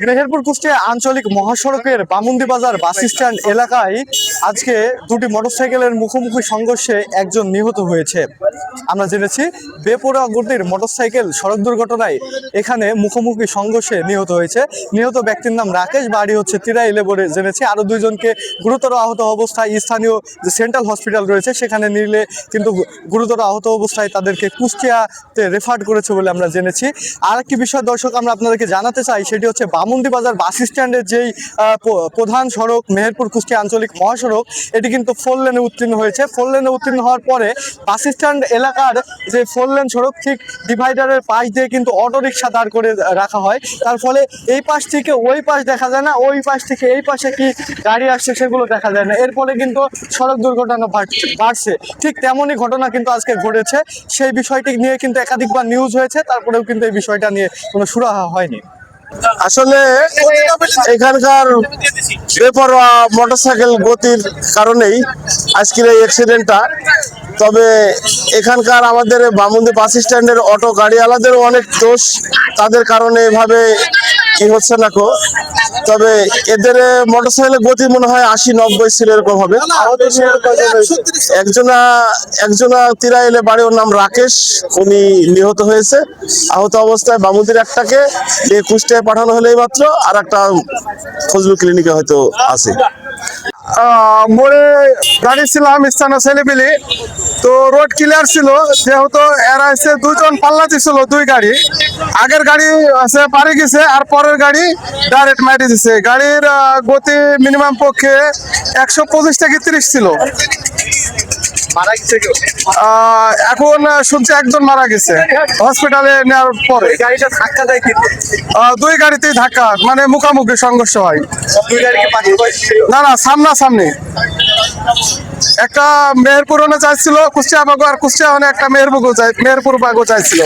মেহেরপুর কুষ্টিয়া আঞ্চলিক মহাসড়কের বামুন্দি বাজার বাস স্ট্যান্ড এলাকায় আজকে দুটি মোটরসাইকেলের মুখোমুখি সংঘর্ষে একজন নিহত হয়েছে। আমরা জেনেছি বেপরোয়া গতির মোটরসাইকেল সড়ক দুর্ঘটনায় এখানে মুখোমুখি সংঘর্ষে নিহত হয়েছে। নিহত ব্যক্তির নাম রাকেশ, বাড়ি হচ্ছে তিরাইলে বলে জেনেছি। আরো দুইজনকে গুরুতর আহত অবস্থায় স্থানীয় যে সেন্ট্রাল হসপিটাল রয়েছে সেখানে নিলে কিন্তু গুরুতর আহত অবস্থায় তাদেরকে কুষ্টিয়াতে রেফার করেছে বলে আমরা জেনেছি। আর একটি বিষয় দর্শক আমরা আপনাদেরকে জানাতে চাই, সেটি হচ্ছে বামুন্দি বাজার বাস স্ট্যান্ডের যেই প্রধান সড়ক মেহেরপুর কুষ্টিয়া আঞ্চলিক মহাসড়ক, এটি কিন্তু 4 লেনে উত্তীর্ণ হয়েছে। 4 লেনে উত্তীর্ণ হওয়ার পরে বাস স্ট্যান্ড এলাকার যে 4 লেন সড়ক ঠিক ডিভাইডারের পাশ দিয়ে কিন্তু অটোরিকশা দাঁড় করে রাখা হয়। তার ফলে এই পাশ থেকে ওই পাশ দেখা যায় না, ওই পাশ থেকে এই পাশে কি গাড়ি আসছে সেগুলো দেখা যায় না। এর ফলে কিন্তু সড়ক দুর্ঘটনা বাড়ছে। ঠিক তেমনই ঘটনা কিন্তু আজকে ঘটেছে। সেই বিষয়টি নিয়ে কিন্তু একাধিকবার নিউজ হয়েছে, তারপরেও কিন্তু এই বিষয়টা নিয়ে কোনো সুরাহা হয়নি। আসলে এখানকার বেপরোয়া মোটরসাইকেল গতির কারণেই আজকের এই অ্যাক্সিডেন্টটা। তবে এখানকার আমাদের বামুন্দি বাস স্ট্যান্ডের অটো গাড়িওয়ালাদেরও অনেক দোষ, তাদের কারণে এভাবে কি হচ্ছে না কো। তবে এদের মোটরসাইকেলের গতি মনে হয় 80-90 ছিল, এরকম হবে। একজনা তিরাইলে বাড়ি, ওর নাম রাকেশ, উনি নিহত হয়েছে। আহত অবস্থায় বামুন্দির একটাকে কুষ্টিয়ায় পাঠানো হলো এই মাত্র, আর একটা ফজলুল ক্লিনিকে হয়তো আছে। মোড়ে গাড়ি ছিলাম, স্থানীয় ছেলেপিলি, তো রোড ক্লিয়ার ছিল, যেহেতু এরা এসে দুজন পাল্লা দিছিল, দুই গাড়ি, আগের গাড়ি আছে পারে গেছে আর পরের গাড়ি ডাইরেক্ট মারি দিছে। গাড়ির গতি মিনিমাম পক্ষে 125 থেকে 30 ছিল। এখন শুনছি একজন মারা গেছে হসপিটালে নেওয়ার পরে। দুই গাড়িতেই ধাক্কা, মানে মুখামুখি সংঘর্ষ হয়। না না, সামনাসামনি। একটা মেহেরপুর চাইছিল কুষ্টিয়া বাগো, আর কুষ্টিয়া একটা মেহেরপুর বাগো চাইছিল।